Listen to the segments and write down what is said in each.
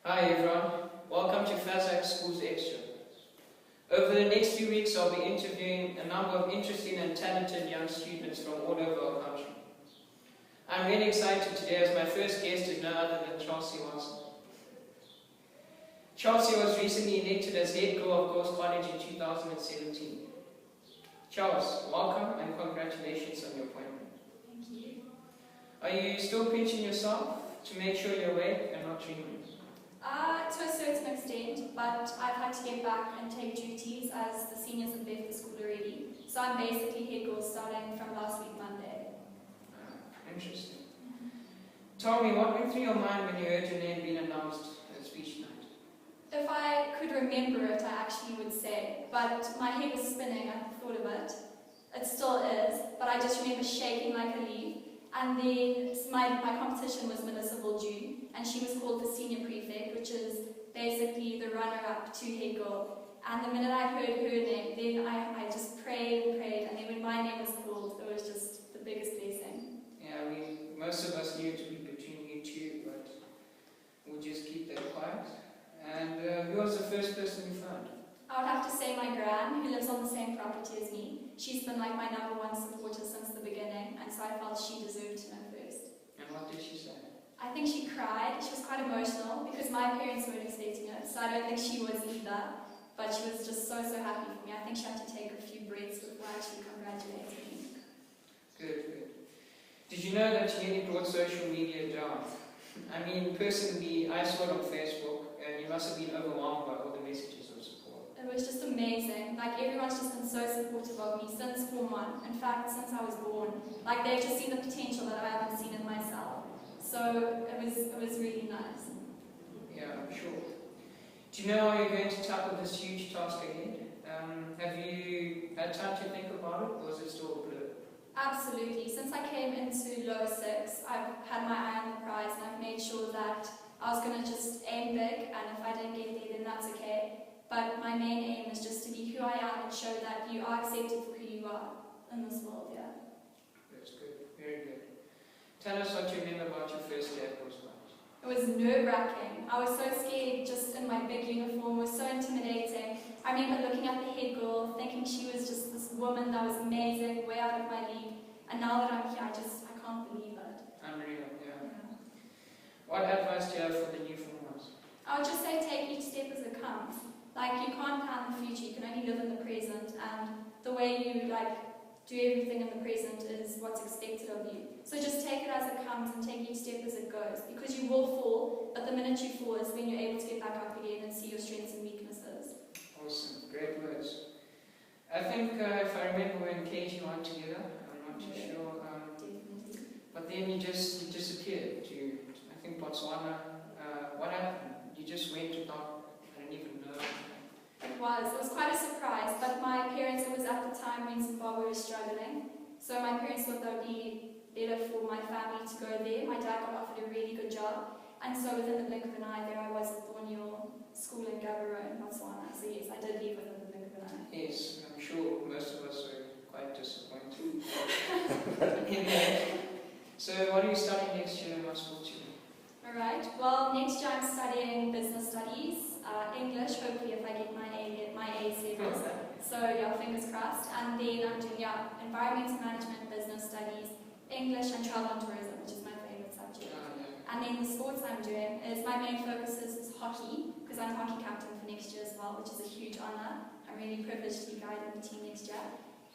Hi everyone, welcome to FASAC Schools Extra. Over the next few weeks I'll be interviewing a number of interesting and talented young students from all over our country. I'm really excited today as my first guest is none other than Chelsey. Chelsey was recently elected as head girl of Girls College in 2017. Charles, welcome and congratulations on your appointment. Thank you. Are you still pinching yourself to make sure you're awake and not dreaming? To a certain extent, but I've had to get back and take duties as the seniors have left the school already. So I'm basically head girl starting from last week Monday. Interesting. Tell me, what went through your mind when you heard your name being announced at speech night? If I could remember it, I actually would say, but my head was spinning at the thought of it. It still is, but I just remember shaking like a leaf. And then my competition was Municipal June, and she was called the senior prefect, which is basically the runner-up to head girl. And the minute I heard her name, then I just prayed and prayed, and then when my name was called, it was just the biggest blessing. Yeah, most of us knew it to be between you two, but we'll just keep that quiet. And who was the first person you found? I would have to say my gran, who lives on the same property as me. She's been like my #1 supporter since the beginning, and so I felt she deserved to know first. And what did she say? I think she cried. She was quite emotional because my parents weren't expecting it, so I don't think she was either. But she was just so happy for me. I think she had to take a few breaths before actually congratulating me. Good. Did you know that you nearly brought social media down? I mean, personally, I saw it on Facebook, and you must have been overwhelmed by all the messages of support. It was just amazing. Like, everyone's just been so supportive of me since Form 1. In fact, since I was born. Like, they've just seen the potential that I haven't seen in myself. So it was really nice. Yeah, I'm sure. Do you know how you're going to tackle this huge task ahead? Have you had time to think about it, or is it still a blur? Absolutely. Since I came into lower 6, I've had my eye on the prize, and I've made sure that I was going to just aim big, and if I didn't get there, then that's okay. But my main aim is just to be who I am and show that you are accepted for who you are in this world, yeah. That's good. Very good. Tell us what you remember about your first day at Girls College. It was nerve-wracking. I was so scared just in my big uniform. It was so intimidating. I remember looking at the head girl, thinking she was just this woman that was amazing, way out of my league. And now that I'm here, I can't believe it. Unreal, yeah. What advice do you have for the new formers? I would just say take each step as it comes. Like, you can't plan the future, you can only live in the present, and the way you do everything in the present is what's expected of you. So just take it as it comes and take each step as it goes, because you will fall, but the minute you fall is when you're able to get back up again and see your strengths and weaknesses. Awesome, great words. I think if I remember when KG went together, I'm not too sure, Definitely. but then you disappeared to, I think, Botswana. What happened? You just went without, I don't even know. It was quite a surprise, but my parents, it was at the time when Zimbabwe was struggling, so my parents thought that would be better for my family to go there. My dad got offered a really good job, and so within the blink of an eye, there I was at Thornhill School in Gaborone in Botswana. So yes, I did leave within the blink of an eye. Yes, I'm sure most of us were quite disappointed. So what are you studying next year and what sports you do? Alright, well, next year I'm studying business studies, English, hopefully if I get my A levels. So yeah, fingers crossed. And then I'm doing environmental management, business studies, English and travel and tourism, which is my favourite subject. And then the sports I'm doing is, my main focus is hockey, because I'm hockey captain for next year as well, which is a huge honour. I'm really privileged to be guiding the team next year.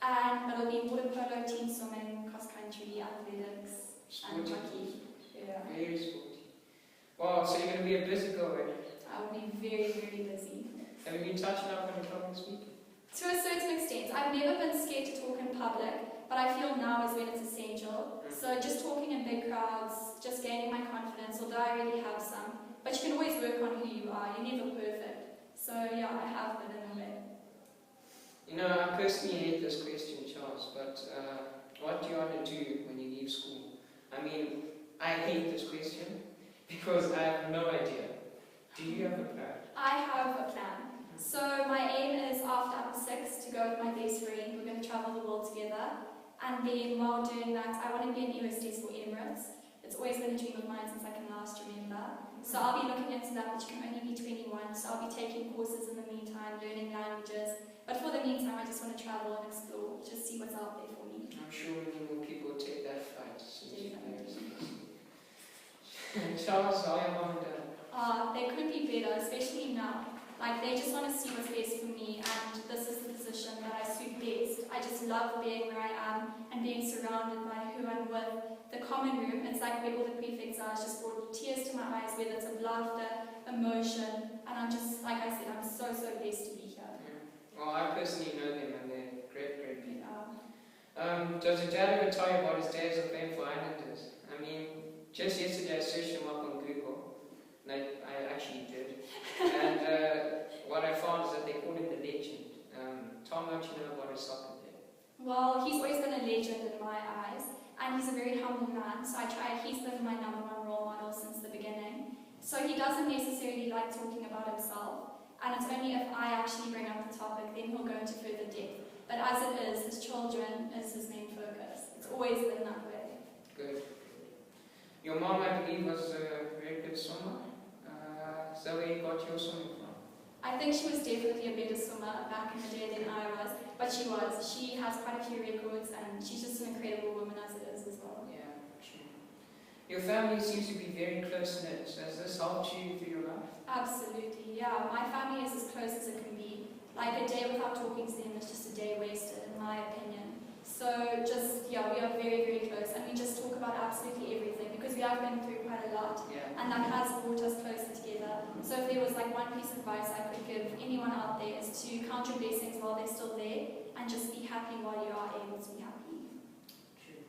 And it'll be water polo, team swimming, cross country, athletics, and hockey. Yeah. Very sporty. Wow, so you're going to be a busy girl, right? I will be very busy. Have you been touching up on your public speaking? To a certain extent. I've never been scared to talk in public, but I feel now is when it's essential. So just talking in big crowds, just gaining my confidence, although I already have some. But you can always work on who you are. You're never perfect. So yeah, I have been in a way. You know, I personally hate this question, Charles, but what do you want to do when you leave school? I mean, I hate this question because I have no idea. Do you have a plan? I have a plan. So my aim is after upper 6 to go with my best friend. We're going to travel the world together. And then while doing that, I want to be an air hostess for Emirates. It's always been a dream of mine since I can last remember. So I'll be looking into that, but you can only be 21. So I'll be taking courses in the meantime, learning languages. But for the meantime, I just want to travel and explore, just see what's out there for me. I'm sure many more people will take that flight. Definitely. Charles, how are your mom and dad? They could be better, especially now. Like, they just want to see what's best for me, and this is the position that I suit best. I just love being where I am and being surrounded by who I'm with. The common room, it's like where all the prefects are, it's just brought tears to my eyes, whether it's of laughter, emotion, and I'm just, like I said, I'm so blessed to be here. Well, I personally know them, and they're great people. Yeah. Does your dad ever tell you about his days of playing for Islanders? I mean, just yesterday I searched him up on Google. No, I actually did. And what I found is that they call him the legend. Tom, what do you know about his soccer day? Well, he's always been a legend in my eyes, and he's a very humble man, so he's been my #1 role model since the beginning. So he doesn't necessarily like talking about himself, and it's only if I actually bring up the topic, then he'll go into further depth. But as it is, his children is his main focus. It's always been that way. Good. Your mom, I believe, was a very good swimmer. Is that where you got your swimming from? I think she was definitely a better swimmer back in the day than I was, but she was. She has quite a few records, and she's just an incredible woman as it is as well. Yeah, true. Your family seems to be very close-knit. Has this helped you through your life? Absolutely, yeah. My family is as close as it can be. Like, a day without talking to them is just a day wasted, in my opinion. So we are very close, and we just talk about absolutely everything, because we have been through quite a lot, and that has brought us closer together. So if there was like one piece of advice I could give anyone out there, is to count your blessings while they're still there, and just be happy while you are able to be happy. True.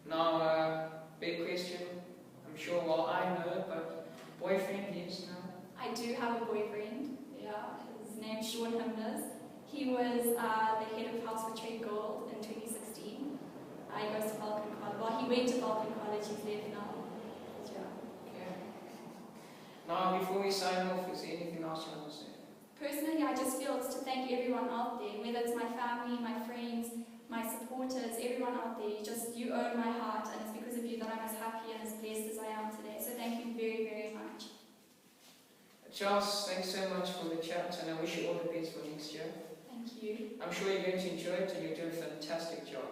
Now, big question. I'm sure, well, I know it, but boyfriend, yes, no? I do have a boyfriend. Yeah, his name's Sean Himners. He was the head of House for Trade Gold in 2016. He goes to Vulcan College. Well, he went to Vulcan College, he's left now. Yeah. Okay. Now, before we sign off, is there anything else you want to say? Personally, I just feel it's to thank everyone out there, whether it's my family, my friends, my supporters, everyone out there. You own my heart, and it's because of you that I'm as happy and as blessed as I am today. So thank you very much. Charles, thanks so much for the chat, and I wish you all the best for next year. Thank you. I'm sure you're going to enjoy it, and you'll do a fantastic job.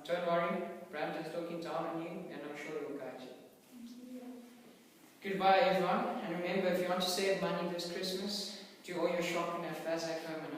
Don't worry, Brandon's looking down on you, and I'm sure he'll guide you. Thank you. Goodbye, everyone, and remember, if you want to save money this Christmas, do all your shopping at Fazak Home and